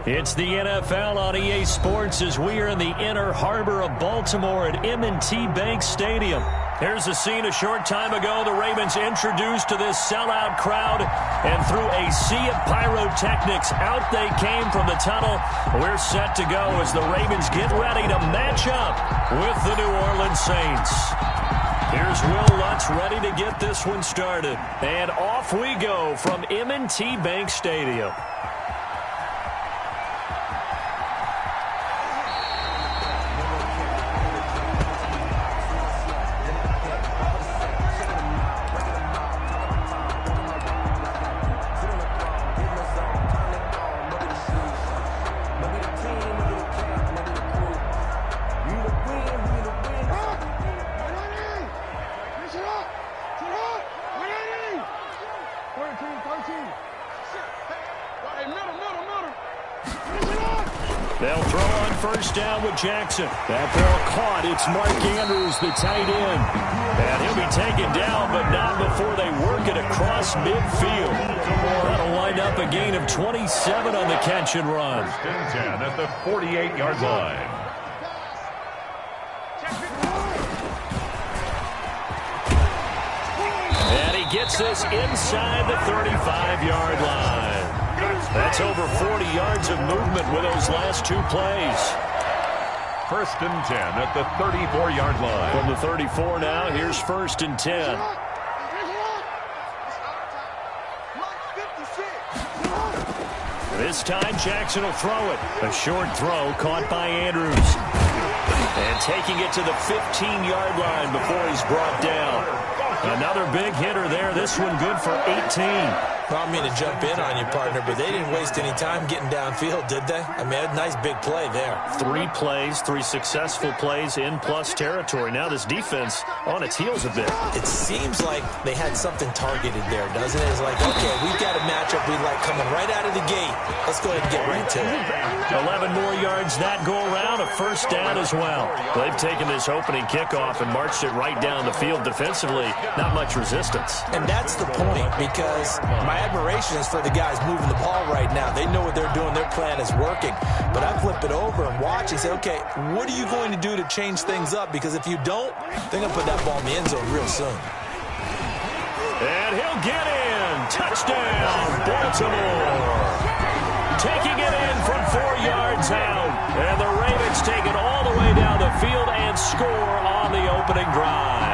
It's the NFL on EA Sports as we are in the inner harbor of Baltimore at M&T Bank Stadium. Here's a scene a short time ago. The Ravens introduced to this sellout crowd, and through a sea of pyrotechnics, out they came from the tunnel. We're set to go as the Ravens get ready to match up with the New Orleans Saints. Here's Will Lutz ready to get this one started. And off we go from M&T Bank Stadium. They'll throw on first down with Jackson. That ball caught. It's Mark Andrews, the tight end. And he'll be taken down, but not before they work it across midfield. That'll wind up a gain of 27 on the catch and run. First and 10 at the 48-yard line. And he gets this inside the 35-yard line. That's over 40 yards of movement with those last two plays. First and 10 at the 34-yard line. From the 34 now, here's first and 10. This time, Jackson will throw it. A short throw caught by Andrews. And taking it to the 15-yard line before he's brought down. Another big hitter there. This one good for 18. I don't mean to jump in on you, partner, but they didn't waste any time getting downfield, did they? I mean, a nice big play there. 3 plays, 3 successful plays in plus territory. Now this defense on its heels a bit. It seems like they had something targeted there, doesn't it? It's like, okay, we've got a matchup we like coming right out of the gate. Let's go ahead and get right to it. 11 more yards that go around, a first down as well. They've taken this opening kickoff and marched it right down the field defensively. Not much resistance. And that's the point, because my admiration is for the guys moving the ball right now. They know what they're doing. Their plan is working. But I flip it over and watch and say, okay, what are you going to do to change things up? Because if you don't, they're going to put that ball in the end zone real soon. And he'll get in. Touchdown, Baltimore. Taking it in from 4 yards out. And the Ravens take it all the way down the field and score on the opening drive.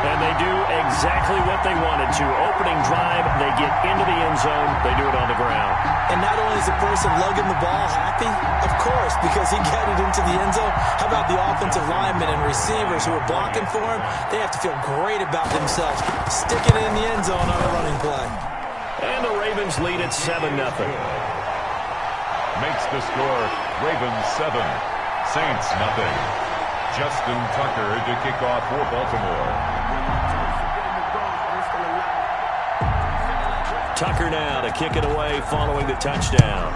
And they do exactly what they wanted to. Opening drive, they get into the end zone. They do it on the ground. And not only is the person lugging the ball happy, of course, because he got it into the end zone. How about the offensive linemen and receivers who are blocking for him? They have to feel great about themselves, sticking it in the end zone on a running play. And the Ravens lead at 7-0. Makes the score Ravens 7, Saints nothing. Justin Tucker to kick off for Baltimore. Tucker now to kick it away following the touchdown.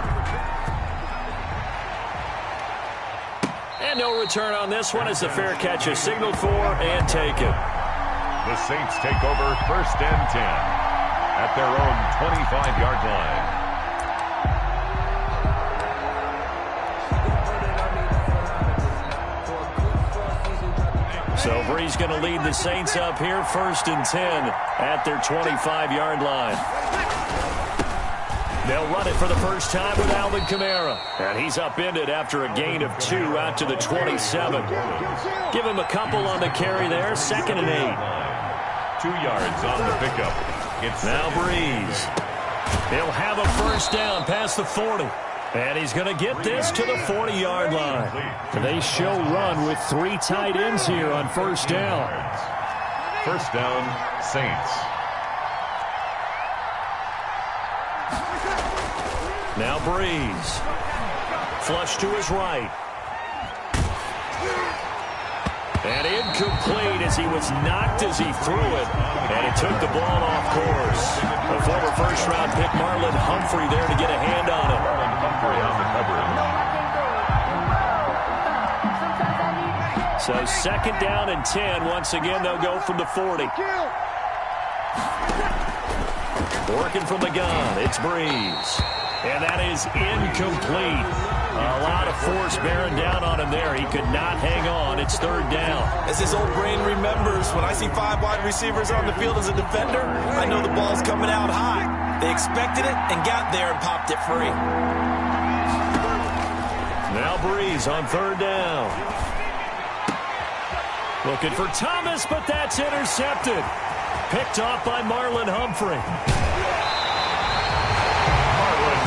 And no return on this one as the fair catch is signaled for and taken. The Saints take over first and 10 at their own 25-yard line. So Bree's going to lead the Saints up here first and 10 at their 25-yard line. They'll run it for the first time with Alvin Kamara. And he's upended after a gain of 2 out to the 27. Give him a couple on the carry there. 2nd and 8. 2 yards on the pickup. It's now Breeze. He'll have a first down past the 40. And he's going to get this to the 40-yard line. They show run with 3 tight ends here on first down. First down, Saints. Now Breeze. Flush to his right. And incomplete as he was knocked as he threw it. And he took the ball off course. A former first-round pick, Marlon Humphrey, there to get a hand on it. Marlon Humphrey on the coverage. So 2nd down and 10. Once again, they'll go from the 40. Working from the gun, it's Breeze. And that is incomplete. A lot of force bearing down on him there. He could not hang on. It's third down. As his old brain remembers, when I see 5 wide receivers on the field as a defender, I know the ball's coming out high. They expected it and got there and popped it free. Now Breeze on third down. Looking for Thomas, but that's intercepted. Picked off by Marlon Humphrey.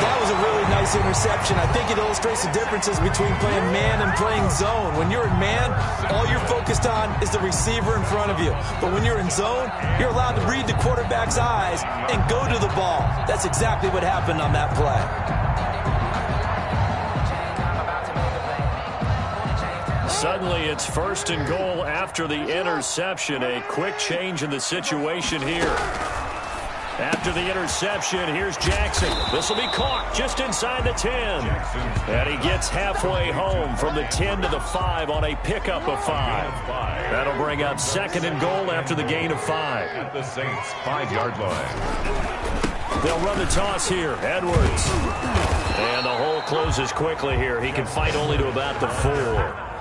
That was a really nice interception. I think it illustrates the differences between playing man and playing zone. When you're in man, all you're focused on is the receiver in front of you. But when you're in zone, you're allowed to read the quarterback's eyes and go to the ball. That's exactly what happened on that play. Suddenly, it's first and goal after the interception. A quick change in the situation here. After the interception, here's Jackson. This will be caught just inside the 10. And he gets halfway home from the 10 to the 5 on a pickup of 5. That'll bring up second and goal after the gain of 5. At the Saints' 5-yard line. They'll run the toss here. Edwards. And the hole closes quickly here. He can fight only to about the 4.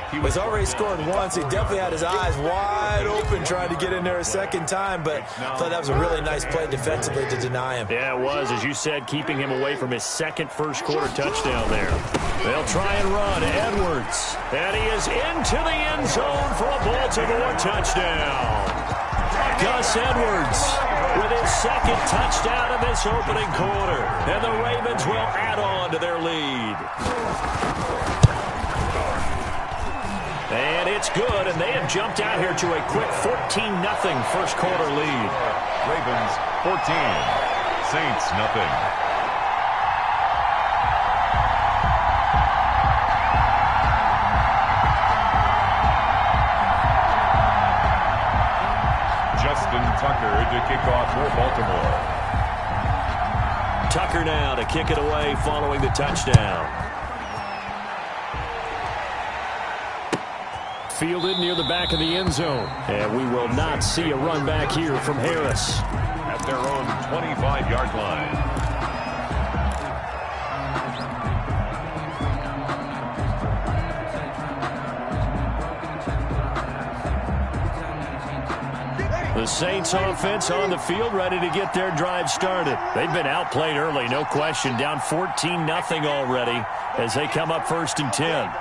He's already scored once. He definitely had his eyes wide open trying to get in there a second time, but I thought that was a really nice play defensively to deny him. Yeah, it was, as you said, keeping him away from his second first-quarter touchdown there. They'll try and run. Edwards. And he is into the end zone for a Baltimore touchdown. Gus Edwards with his second touchdown in this opening quarter. And the Ravens will add on to their lead. And it's good, and they have jumped out here to a quick 14-0 first-quarter lead. Ravens 14, Saints nothing. Justin Tucker to kick off for Baltimore. Tucker now to kick it away following the touchdown. Fielded near the back of the end zone. And we will not see a run back here from Harris. At their own 25-yard line. The Saints offense on the field, ready to get their drive started. They've been outplayed early, no question. Down 14-0 already as they come up first and 10.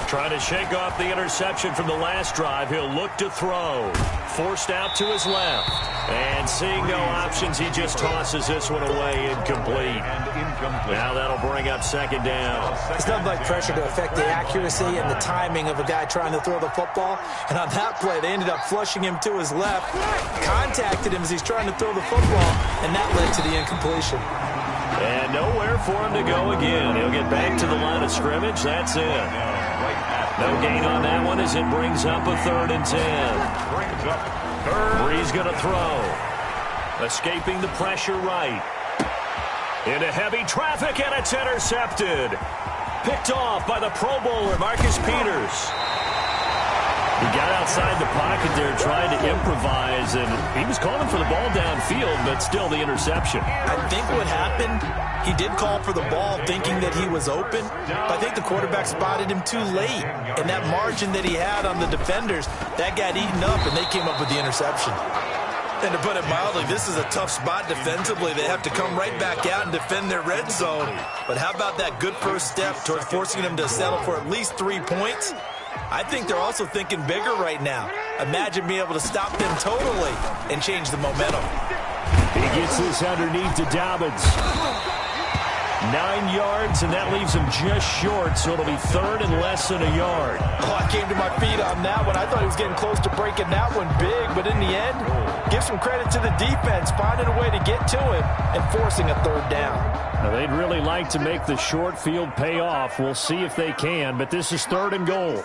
Trying to shake off the interception from the last drive. He'll look to throw. Forced out to his left. And seeing no options, he just tosses this one away, incomplete. Now that'll bring up second down. It's nothing like pressure to affect the accuracy and the timing of a guy trying to throw the football. And on that play, they ended up flushing him to his left, contacted him as he's trying to throw the football, and that led to the incompletion. And nowhere for him to go again. He'll get back to the line of scrimmage. That's it. No gain on that one as it brings up a 3rd and 10. Breeze going to throw. Escaping the pressure right. Into heavy traffic, and it's intercepted. Picked off by the Pro Bowler, Marcus Peters. He got outside the pocket there, trying to improvise, and he was calling for the ball downfield, but still the interception. I think what happened, he did call for the ball thinking that he was open, but I think the quarterback spotted him too late. And that margin that he had on the defenders, that got eaten up, and they came up with the interception. And to put it mildly, this is a tough spot defensively. They have to come right back out and defend their red zone. But how about that good first step towards forcing them to settle for at least 3 points? I think they're also thinking bigger right now. Imagine being able to stop them totally and change the momentum. He gets this underneath to Dobbins. 9 yards, and that leaves him just short, so it'll be 3rd and less than a yard. Oh, I came to my feet on that one. I thought he was getting close to breaking that one big, but in the end, give some credit to the defense, finding a way to get to him and forcing a 3rd down. Now, they'd really like to make the short field pay off. We'll see if they can, but this is 3rd and goal.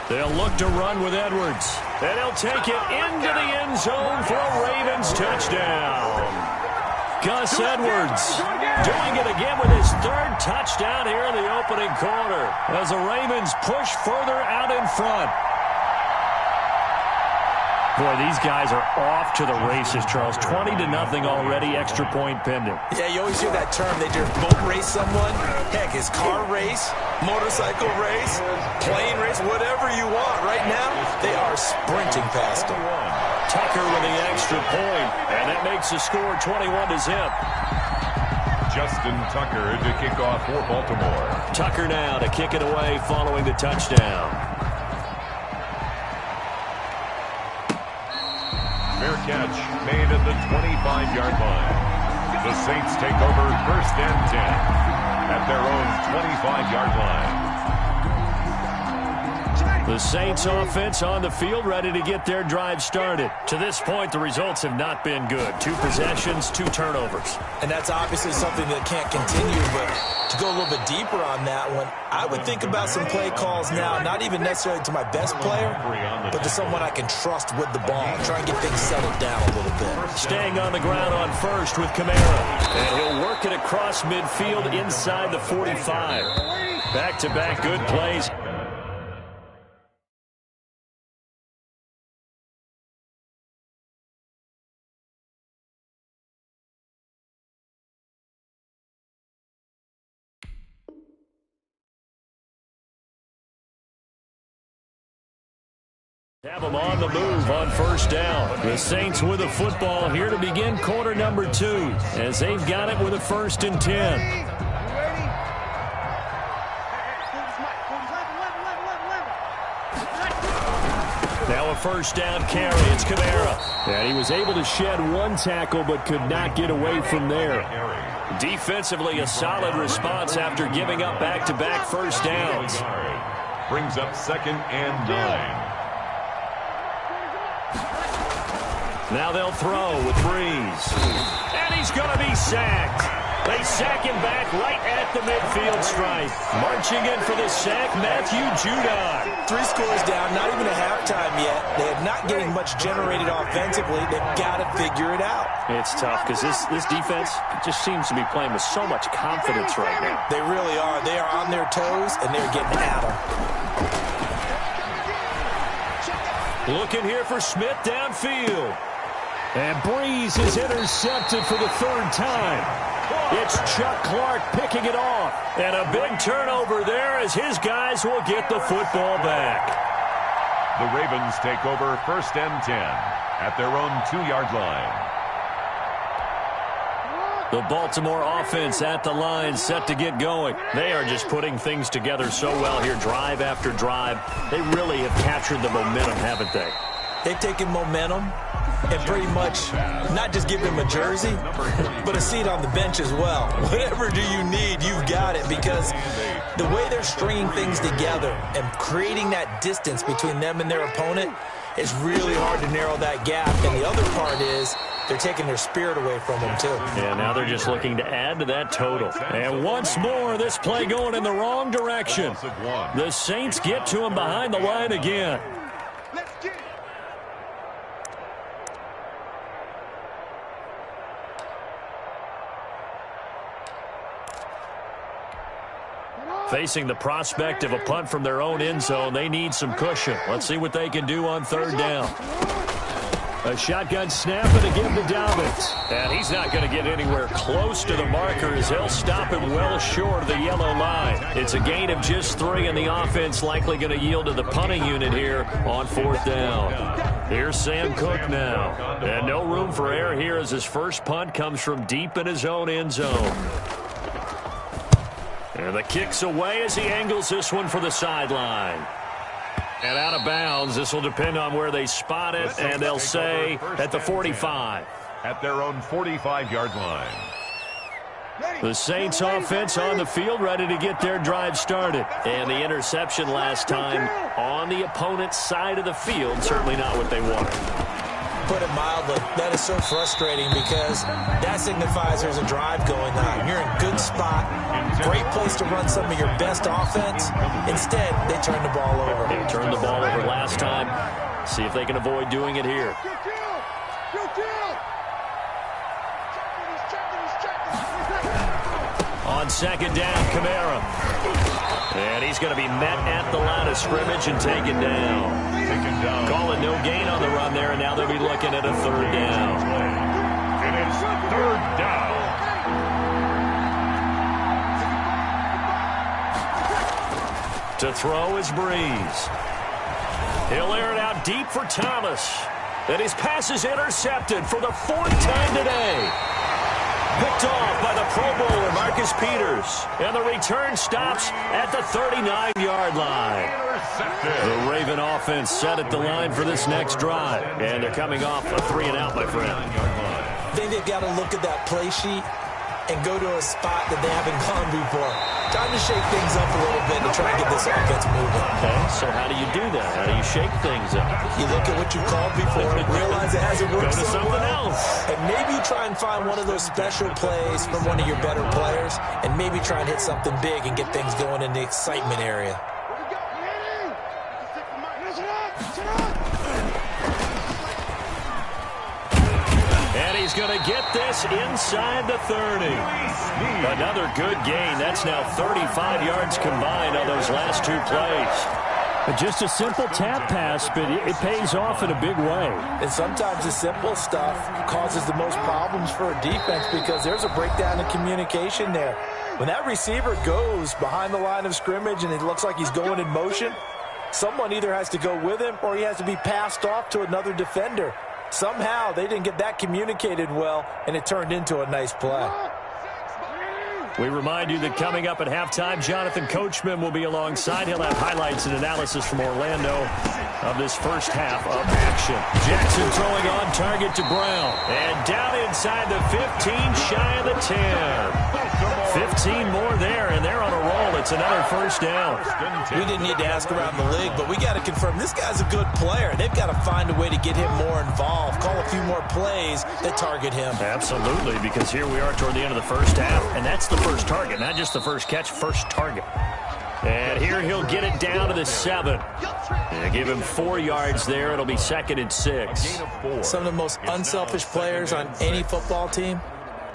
They'll look to run with Edwards. And he'll take it into the end zone for a Ravens touchdown. Gus Edwards doing it again with his 3rd touchdown here in the opening quarter as the Ravens push further out in front. Boy, these guys are off to the races, Charles. 20-0 already, extra point pending. Yeah, you always hear that term. They just boat race someone. Heck, it's car race, motorcycle race, plane race, whatever you want. Right now, they are sprinting past them. Tucker with the extra point, and that makes the score 21-0. Justin Tucker to kick off for Baltimore. Tucker now to kick it away following the touchdown. Fair catch made at the 25-yard line. The Saints take over 1st and 10 at their own 25-yard line. The Saints offense on the field, ready to get their drive started. To this point, the results have not been good. 2 possessions, 2 turnovers. And that's obviously something that can't continue, but to go a little bit deeper on that one, I would think about some play calls now, not even necessarily to my best player, but to someone I can trust with the ball. Try and get things settled down a little bit. Staying on the ground on first with Kamara. And he'll work it across midfield inside the 45. Back-to-back good plays. Have them on the move on first down. The Saints with the football here to begin quarter number 2 as they've got it with a 1st and 10. Now a first down carry. It's Kamara. And he was able to shed 1 tackle but could not get away from there. Defensively, a solid response after giving up back-to-back first downs. Brings up 2nd and 9. Now they'll throw with Breeze. And he's going to be sacked. They sack him back right at the midfield stripe. Marching in for the sack, Matthew Judon. 3 scores down, not even a halftime yet. They are not getting much generated offensively. They've got to figure it out. It's tough because this defense just seems to be playing with so much confidence right now. They really are. They are on their toes, and they're getting at them. Looking here for Smith downfield. And Breeze is intercepted for the 3rd time. It's Chuck Clark picking it off. And a big turnover there as his guys will get the football back. The Ravens take over 1st and 10 at their own 2-yard line. The Baltimore offense at the line, set to get going. They are just putting things together so well here, drive after drive. They really have captured the momentum, haven't they? They've taken momentum and pretty much not just give him a jersey, but a seat on the bench as well. Whatever do you need, you've got it, because the way they're stringing things together and creating that distance between them and their opponent, it's really hard to narrow that gap. And the other part is they're taking their spirit away from them, too. Yeah, now they're just looking to add to that total. And once more, this play going in the wrong direction. The Saints get to him behind the line again. Facing the prospect of a punt from their own end zone, they need some cushion. Let's see what they can do on 3rd down. A shotgun snap and a give to Dobbins. And he's not going to get anywhere close to the marker as he'll stop it well short of the yellow line. It's a gain of just 3, and the offense likely going to yield to the punting unit here on 4th down. Here's Sam Cook now. And no room for error here as his first punt comes from deep in his own end zone. And the kick's away as he angles this one for the sideline. And out of bounds. This will depend on where they spot it, and they'll say at the 45. At their own 45-yard line. The Saints offense on the field, ready to get their drive started. And the interception last time on the opponent's side of the field, certainly not what they wanted. Put it mildly, that is so frustrating because that signifies there's a drive going on. You're in a good spot, great place to run some of your best offense. Instead, they turn the ball over. They turned the ball over last time. See if they can avoid doing it here. On on second down, Kamara. And he's going to be met at the line of scrimmage and taken down. Calling no gain on the run there, and now they'll be looking at a third down. It is third down. To throw is Breeze. He'll air it out deep for Thomas. And his pass is intercepted for the fourth time today. Picked off by the Pro Bowler, Marcus Peters. And the return stops at the 39-yard line. The Raven offense set at the line for this next drive. And they're coming off a 3-and-out, my friend. I think they've got to look at that play sheet and go to a spot that they haven't gone before. Time to shake things up a little bit to try and get this offense moving. Okay, so how do you do that? How do you shake things up? You look at what you called before, realize it hasn't worked Go to so something well, else. and maybe try and find one of those special plays from one of your better players, and maybe try and hit something big and get things going in the excitement area. He's going to get this inside the 30. Another good gain. That's now 35 yards combined on those last two plays. Just a simple tap pass, but it pays off in a big way. And sometimes the simple stuff causes the most problems for a defense because there's a breakdown in communication there. When that receiver goes behind the line of scrimmage and it looks like he's going in motion, someone either has to go with him or he has to be passed off to another defender. Somehow they didn't get that communicated well, and it turned into a nice play. We remind you that coming up at halftime, Jonathan Coachman will be alongside. He'll have highlights and analysis from Orlando of this first half of action. Jackson throwing on target to Brown. And down inside the 15, shy of the 10. 15 more there, and they're on a roll. It's another first down. We didn't need to ask around the league, but we got to confirm this guy's a good player. They've got to find a way to get him more involved, call a few more plays that target him. Absolutely, because here we are toward the end of the first half, and that's the first target, not just the first catch, first target. And here he'll get it down to the 7. And give him 4 yards there. It'll be 2nd and 6. Some of the most unselfish players on any football team,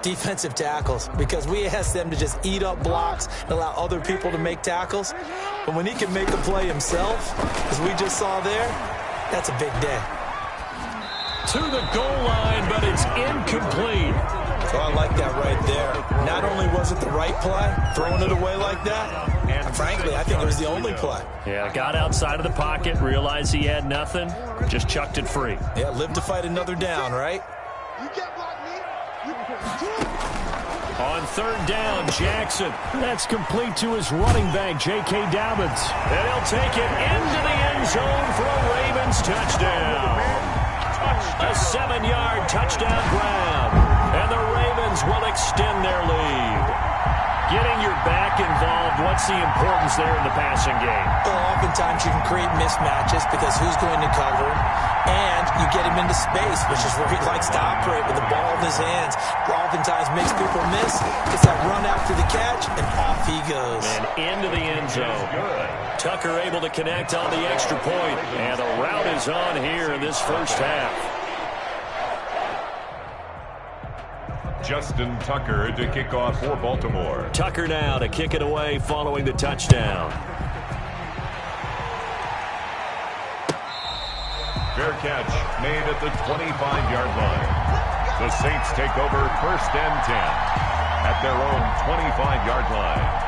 defensive tackles, because we ask them to just eat up blocks and allow other people to make tackles. But when he can make a play himself, as we just saw there, that's a big day. To the goal line, but it's incomplete. So I like that right there. Not only was it the right play, throwing it away like that, and frankly, I think it was the only play. Yeah, got outside of the pocket, realized he had nothing, just chucked it free. Yeah, live to fight another down, right? On third down, Jackson. That's complete to his running back, J.K. Dobbins. And he'll take it into the end zone for a Ravens touchdown. A 7-yard touchdown grab. And the Ravens will extend their lead. Getting your back involved, what's the importance there in the passing game? Well, oftentimes you can create mismatches because who's going to cover him? And you get him into space, which is where he likes to operate with the ball in his hands. Oftentimes makes people miss. Gets that run after the catch, and off he goes. And into the end zone. Tucker able to connect on the extra point. And the route is on here in this first half. Justin Tucker to kick off for Baltimore. Tucker now to kick it away following the touchdown. Fair catch made at the 25-yard line. The Saints take over 1st and 10 at their own 25-yard line.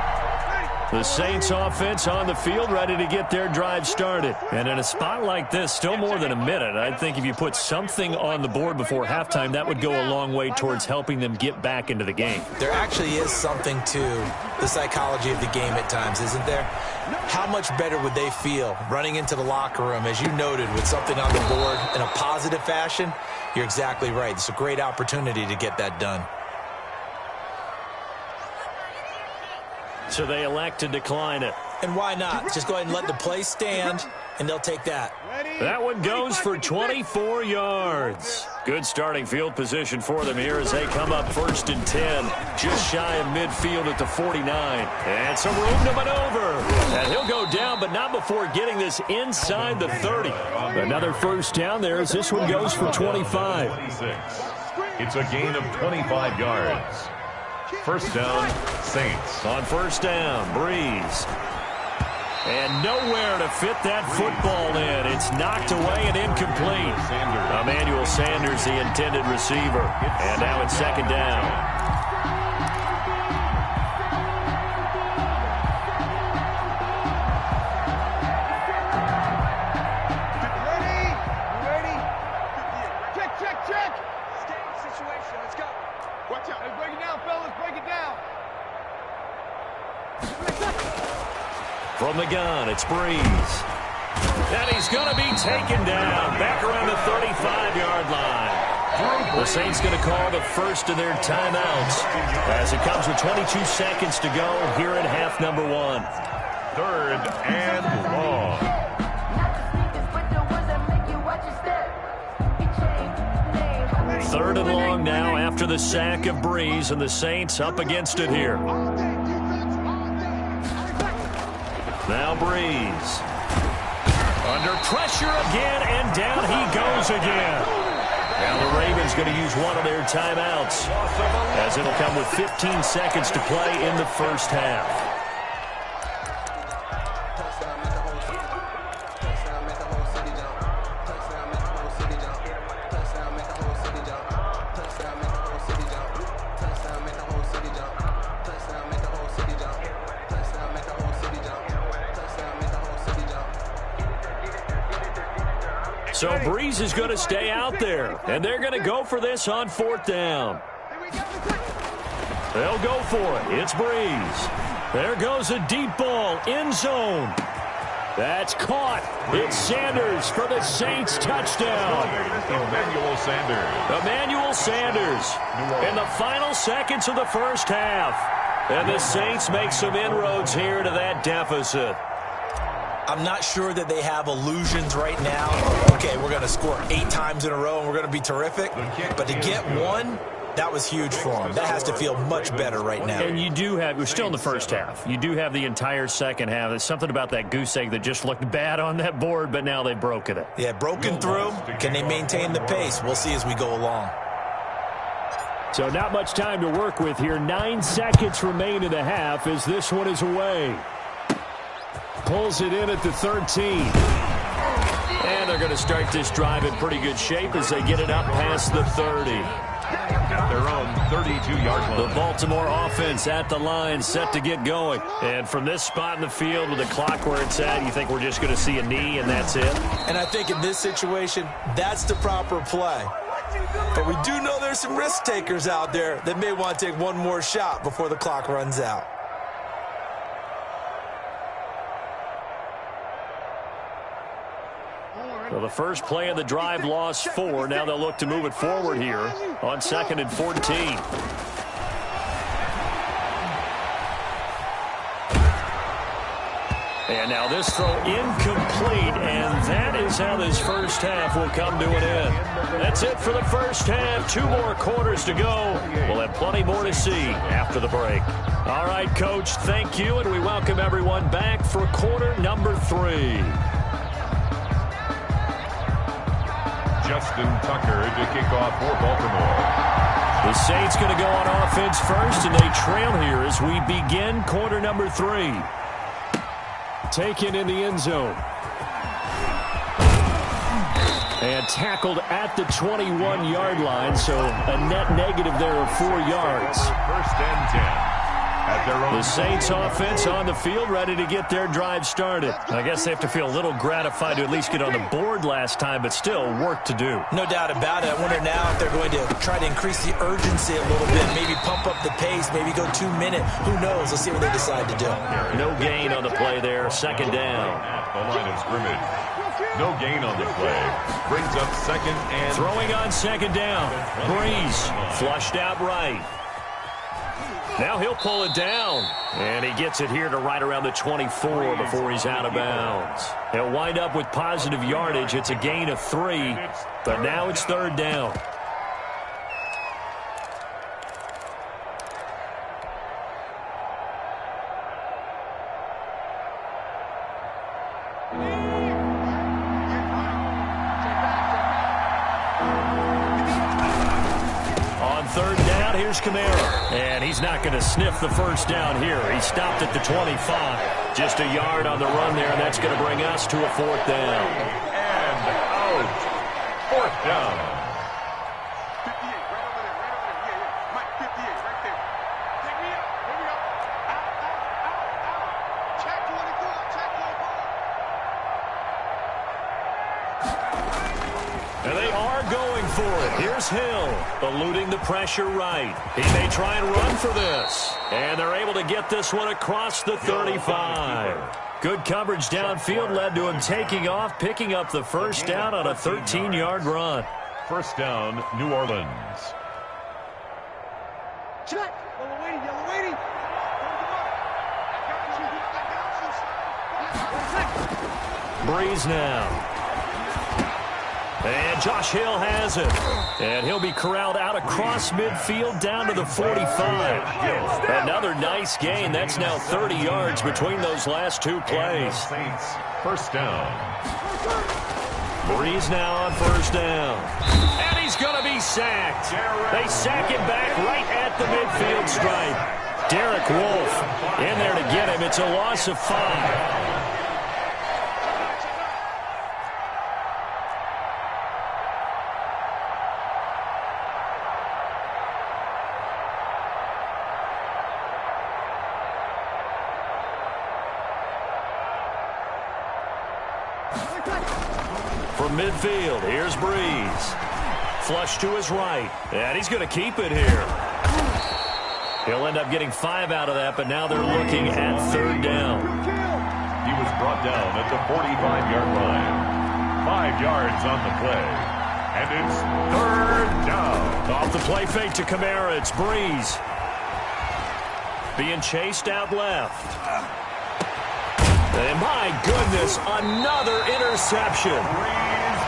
The Saints offense on the field ready to get their drive started. And in a spot like this, still more than a minute, I think if you put something on the board before halftime, that would go a long way towards helping them get back into the game. There actually is something to the psychology of the game at times, isn't there? How much better would they feel running into the locker room, as you noted, with something on the board in a positive fashion? You're exactly right. It's a great opportunity to get that done. So they elect to decline it. And why not? Just go ahead and let the play stand, and they'll take that. That one goes for 24 yards. Good starting field position for them here as they come up 1st and 10. Just shy of midfield at the 49. And some room to maneuver. And he'll go down, but not before getting this inside the 30. Another first down there as this one goes for 25. It's a gain of 25 yards. First down, Saints. On first down, Breeze. And nowhere to fit that football in. It's knocked away and incomplete. Emmanuel Sanders, the intended receiver. And now it's second down. From the gun, it's Breeze. And he's going to be taken down back around the 35-yard line. The Saints going to call the first of their timeouts as it comes with 22 seconds to go here at half number one. Third and long. Third and long now after the sack of Breeze, and the Saints up against it here. Now Breeze. Under pressure again, and down he goes again. Now the Ravens going to use one of their timeouts, as it'll come with 15 seconds to play in the first half. So Breeze is going to stay out there, and they're going to go for this on fourth down. They'll go for it. It's Breeze. There goes a deep ball, end zone. That's caught. It's Sanders for the Saints touchdown. Emmanuel Sanders. Emmanuel Sanders in the final seconds of the first half. And the Saints make some inroads here to that deficit. I'm not sure that they have illusions right now. Okay, we're going to score 8 times in a row and we're going to be terrific. But to get one, that was huge for them. That has to feel much better right now. And you do have, we're still in the first half. You do have the entire second half. There's something about that goose egg that just looked bad on that board, but now they've broken it. Yeah, broken through. Can they maintain the pace? We'll see as we go along. So not much time to work with here. 9 seconds remain in the half as this one is away. Pulls it in at the 13. And they're going to start this drive in pretty good shape as they get it up past the 30. At their own 32-yard line. The Baltimore offense at the line, set to get going. And from this spot in the field with the clock where it's at, you think we're just going to see a knee and that's it? And I think in this situation, that's the proper play. But we do know there's some risk takers out there that may want to take one more shot before the clock runs out. So the first play of the drive lost 4. Now they'll look to move it forward here on 2nd and 14. And now this throw incomplete, and that is how this first half will come to an end. That's it for the first half. 2 more quarters to go. We'll have plenty more to see after the break. All right, Coach, thank you, and we welcome everyone back for quarter number 3. Justin Tucker to kick off for Baltimore. The Saints going to go on offense first, and they trail here as we begin quarter number 3. Taken in the end zone. And tackled at the 21-yard line, so a net negative there of 4 yards. First and 10. At their own. The Saints offense on the field, ready to get their drive started. I guess they have to feel a little gratified to at least get on the board last time, but still work to do. No doubt about it. I wonder now if they're going to try to increase the urgency a little bit, maybe pump up the pace, maybe go 2 minutes. Who knows? Let's see what they decide to do. No gain on the play there. Second down. At the line of scrimmage. No gain on the play. Brings up second and. Throwing on second down. Breeze flushed out right. Now he'll pull it down, and he gets it here to right around the 24 before he's out of bounds. He'll wind up with positive yardage. It's a gain of 3, but now it's third down. On third down, here's Kamara. And he's not going to sniff the first down here. He stopped at the 25. Just a yard on the run there, and that's going to bring us to a fourth down. And out. Fourth down. 58, right over there, yeah. Mike, 58, right there. Take me up, here we go. Out. Check 24, check 24. And they are going for it. Here's Hill, eluding the pressure right. He may try and run for this. And they're able to get this one across the 35. Good coverage downfield led to him taking off, picking up the first down on a 13-yard run. First down, New Orleans. Check. Yellow waiting. Breeze now. And Josh Hill has it. And he'll be corralled out across midfield down to the 45. Another nice gain. That's now 30 yards between those last two plays. Saints, first down. Breeze now on first down. And he's going to be sacked. They sack him back right at the midfield stripe. Derek Wolfe in there to get him. It's a loss of 5. From midfield, here's Breeze. Flush to his right, and he's going to keep it here. He'll end up getting 5 out of that, but now they're looking at third down. He was brought down at the 45-yard line. 5 yards on the play. And it's third down. Off the play fake to Kamara, it's Breeze. Being chased out left. And my goodness, another interception.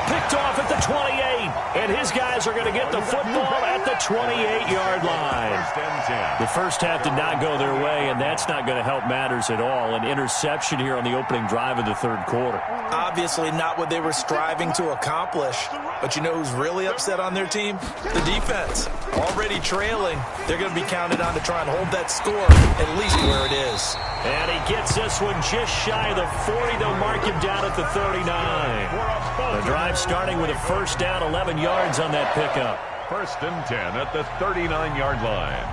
Picked off at the 28, and his guys are going to get the football at the 28-yard line. The first half did not go their way, and that's not going to help matters at all. An interception here on the opening drive of the third quarter. Obviously not what they were striving to accomplish. But you know who's really upset on their team? The defense. Already trailing. They're going to be counted on to try and hold that score at least where it is. And he gets this one just shy of the 40. They'll mark him down at the 39. The drive starting with a first down, 11 yards on that pickup. First and 10 at the 39-yard line.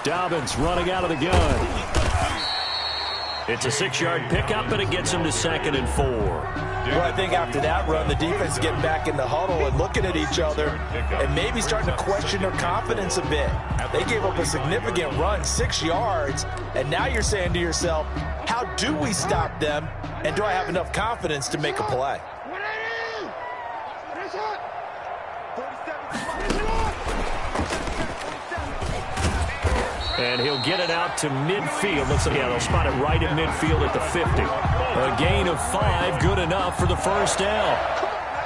Dobbins running out of the gun. It's a 6-yard pickup, and it gets him to 2nd and 4. Well, I think after that run, the defense is getting back in the huddle and looking at each other and maybe starting to question their confidence a bit. They gave up a significant run, 6 yards, and now you're saying to yourself, how do we stop them, and do I have enough confidence to make a play? And he'll get it out to midfield. Looks like, yeah, they'll spot it right in midfield at the 50. A gain of 5, good enough for the first down.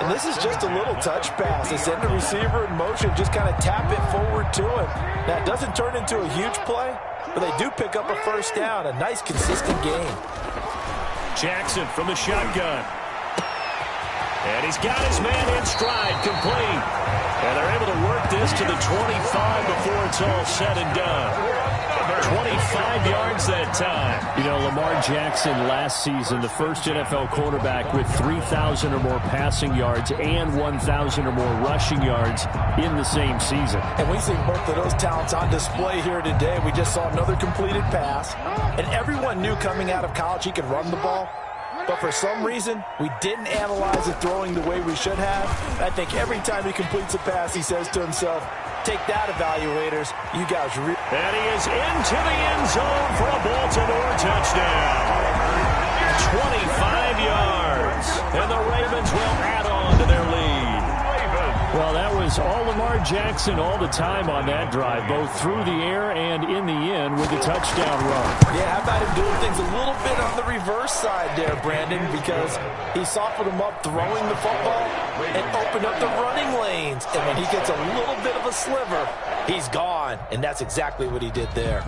And this is just a little touch pass. They send the receiver in motion, just kind of tap it forward to him. Now, it doesn't turn into a huge play, but they do pick up a first down. A nice, consistent gain. Jackson from the shotgun. And he's got his man in stride, complete. And they're able to work this to the 25 before it's all said and done. 25 yards that time. You know, Lamar Jackson last season, the first NFL quarterback with 3,000 or more passing yards and 1,000 or more rushing yards in the same season. And we see both of those talents on display here today. We just saw another completed pass. And everyone knew coming out of college he could run the ball. But for some reason, we didn't analyze it throwing the way we should have. I think every time he completes a pass, he says to himself, take that, evaluators. You guys really... And he is into the end zone for a Baltimore touchdown. 25 yards. And the Ravens will add on to their lead. Ravens Well, that was all Lamar Jackson all the time on that drive, both through the air and in the end with the touchdown run. Yeah, how about him doing things a little bit on the reverse side there, Brandon, because he softened him up throwing the football and opened up the running lanes. And when he gets a little bit of a sliver, he's gone. And that's exactly what he did there.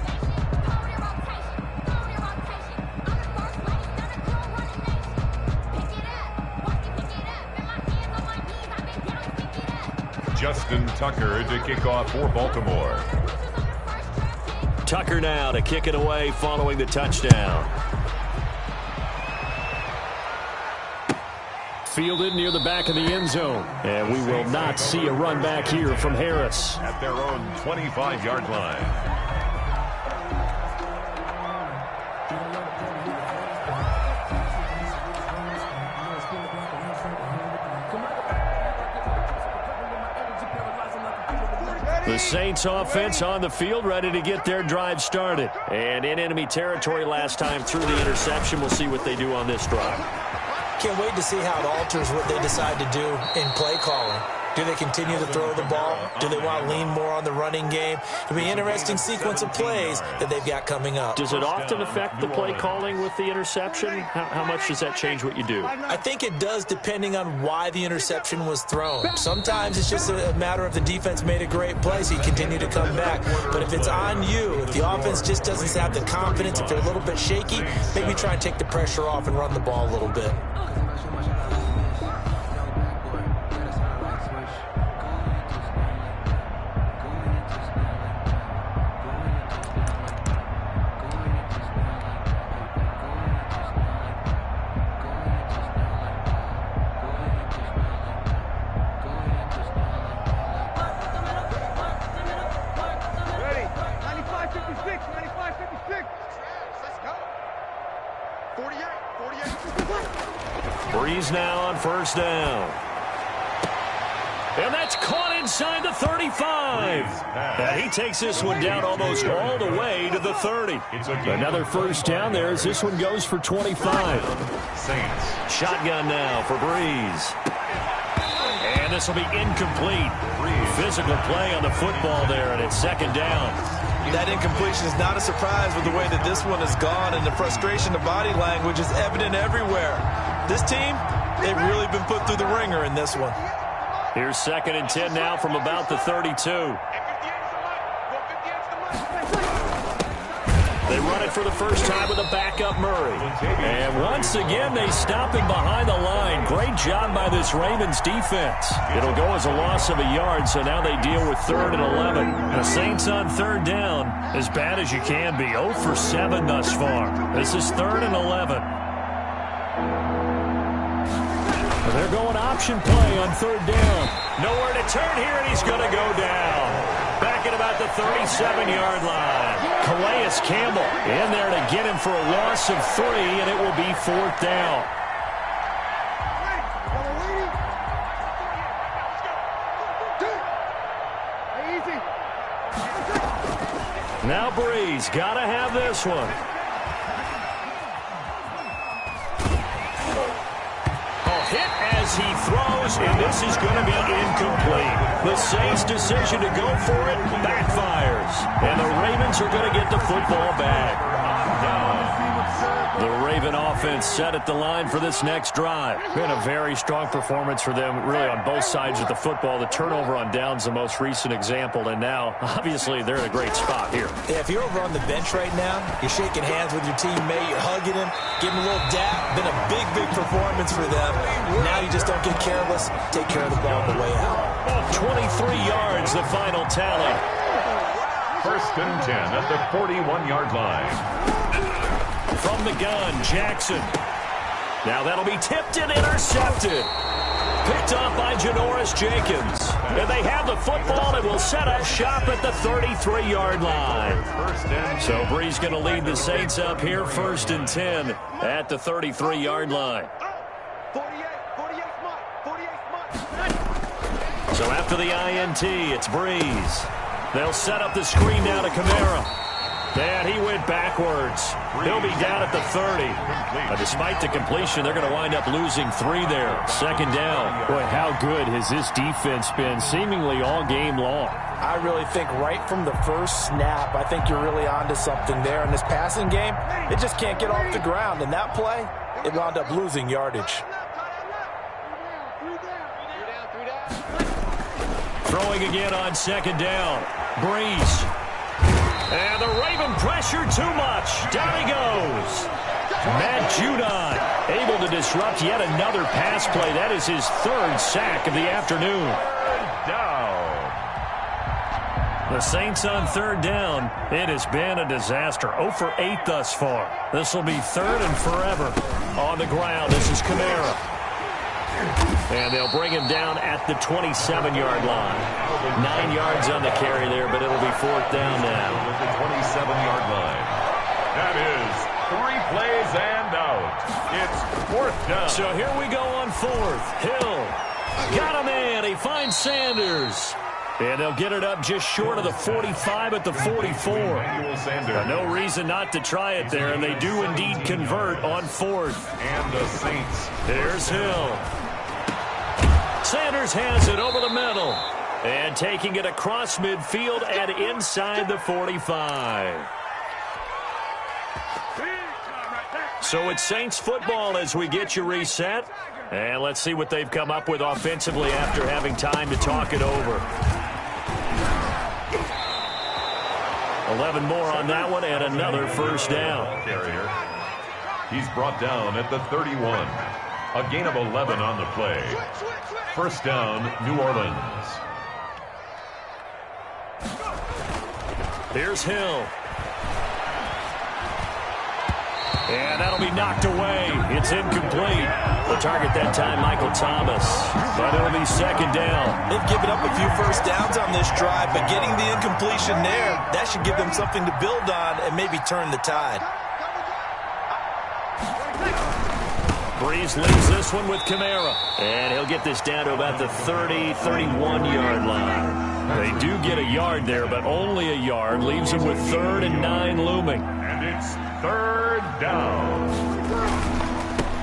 Justin Tucker to kick off for Baltimore. Tucker now to kick it away following the touchdown. Fielded near the back of the end zone. And we will not see a run back here from Harris. At their own 25-yard line. The Saints offense on the field, ready to get their drive started. And in enemy territory last time through the interception. We'll see what they do on this drive. Can't wait to see how it alters what they decide to do in play calling. Do they continue to throw the ball? Do they want to lean more on the running game? It'll be an interesting sequence of plays that they've got coming up. Does it often affect the play calling with the interception? How much does that change what you do? I think it does, depending on why the interception was thrown. Sometimes it's just a matter of the defense made a great play, so you continue to come back. But if it's on you, if the offense just doesn't have the confidence, if they're a little bit shaky, maybe try and take the pressure off and run the ball a little bit. Breeze now on first down. And that's caught inside the 35. And he takes this one down almost all the way to the 30. Another first down there as this one goes for 25. Saints. Shotgun now for Breeze. And this will be incomplete. Physical play on the football there, and it's second down. That incompletion is not a surprise with the way that this one has gone, and the frustration, the body language is evident everywhere. This team, they've really been put through the ringer in this one. Here's 2nd and 10 now from about the 32. They run it for the first time with a backup Murray. And once again, they stop him behind the line. Great job by this Ravens defense. It'll go as a loss of a yard, so now they deal with 3rd and 11. The Saints on 3rd down, as bad as you can be. 0 for 7 thus far. This is 3rd and 11. They're going option play on 3rd down. Nowhere to turn here, and he's going to go down. Back at about the 37-yard line. Calais Campbell in there to get him for a loss of 3, and it will be 4th down. Now Breeze, got to have this one. Hit as he throws, and this is going to be incomplete. The Saints' decision to go for it backfires, and the Ravens are going to get the football back. The Raven offense set at the line for this next drive. Been a very strong performance for them, really on both sides of the football. The turnover on downs, the most recent example, and now, obviously, they're in a great spot here. Yeah, if you're over on the bench right now, you're shaking hands with your teammate, you're hugging him, giving him a little dap. Been a big, big performance for them. Now you just don't get careless. Take care of the ball on the way out. 23 yards, the final tally. 1st and 10 at the 41-yard line. From the gun, Jackson. Now that'll be tipped and intercepted. Picked off by Janoris Jenkins. And they have the football and will set up shop at the 33-yard line. So Breeze going to lead the Saints up here, 1st and 10 at the 33-yard line. So after the INT, it's Breeze. They'll set up the screen now to Kamara. And he went backwards. He'll be down at the 30. But despite the completion, they're going to wind up losing 3 there. Second down. Boy, how good has this defense been seemingly all game long? I really think right from the first snap, I think you're really onto something there. In this passing game, it just can't get off the ground. And that play, it wound up losing yardage. Throwing again on second down. Breeze. And the Raven pressure too much. Down he goes. Matt Judon able to disrupt yet another pass play. That is his 3rd sack of the afternoon. Down. The Saints on 3rd down. It has been a disaster. 0 for 8 thus far. This will be 3rd and forever. On the ground, this is Kamara. And they'll bring him down at the 27-yard line. 9 yards on the carry there, but it'll be 4th down now. At the 27-yard line. That is 3 plays and out. It's 4th down. So here we go on 4th. Hill got him in. He finds Sanders. And they'll get it up just short of the 45 at the 44. No reason not to try it there, and they do indeed convert on 4th. And the Saints. There's Hill. Sanders has it over the middle. And taking it across midfield and inside the 45. So it's Saints football as we get you reset. And let's see what they've come up with offensively after having time to talk it over. 11 more on that one and another 1st down. Carrier. He's brought down at the 31. A gain of 11 on the play. 1st down, New Orleans. Here's Hill. And that'll be knocked away. It's incomplete. The target that time, Michael Thomas. But it'll be 2nd down. They've given up a few 1st downs on this drive, but getting the incompletion there, that should give them something to build on and maybe turn the tide. Breeze leaves this one with Kamara. And he'll get this down to about the 30, 31-yard line. They do get a yard there, but only a yard. Leaves them with 3rd and 9 looming. And it's 3rd down.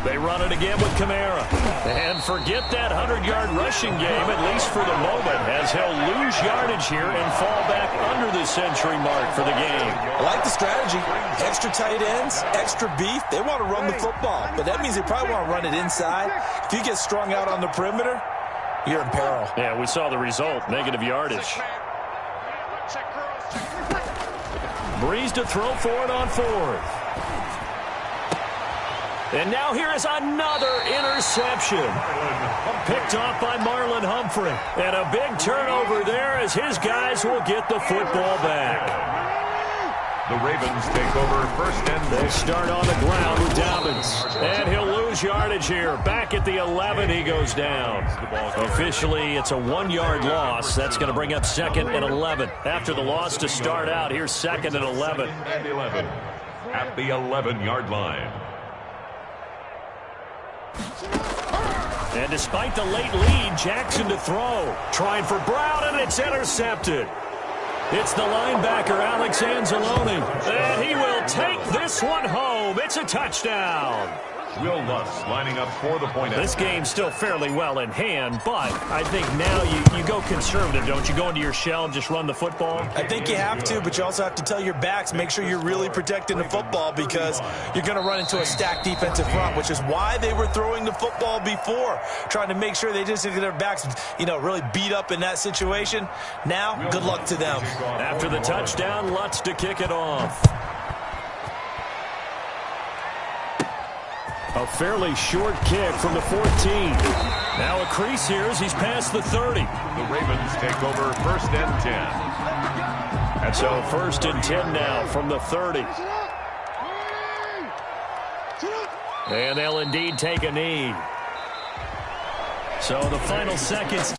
They run it again with Kamara. And forget that 100-yard rushing game, at least for the moment, as he'll lose yardage here and fall back under the century mark for the game. I like the strategy. Extra tight ends, extra beef. They want to run the football, but that means they probably want to run it inside. If you get strung out on the perimeter, you're in peril. Yeah, we saw the result, negative yardage. Breeze to throw for it on 4th. And now here is another interception. Picked off by Marlon Humphrey. And a big turnover there as his guys will get the football back. The Ravens take over 1st and 10. They'll start on the ground with Dobbins. And he'll lose yardage here. Back at the 11, he goes down. Officially, it's a 1-yard loss. That's going to bring up 2nd and 11. After the loss to start out, here's 2nd and 11. And 11 at the 11-yard line. And despite the late lead, Jackson to throw. Trying for Brown, and it's intercepted. It's the linebacker, Alex Anzalone. And he will take this one home. It's a touchdown. Will Lutz lining up for the point. This game's still fairly well in hand, but I think now you go conservative, don't you? Go into your shell and just run the football? I think you have to, but you also have to tell your backs, make sure you're really protecting the football because you're going to run into a stacked defensive front, which is why they were throwing the football before, trying to make sure they just get their backs, really beat up in that situation. Now, good luck to them. After the touchdown, Lutz to kick it off. A fairly short kick from the 14. Now a crease here as he's past the 30. The Ravens take over 1st and 10. So 1st and 10 now from the 30. And they'll indeed take a knee. So the final seconds.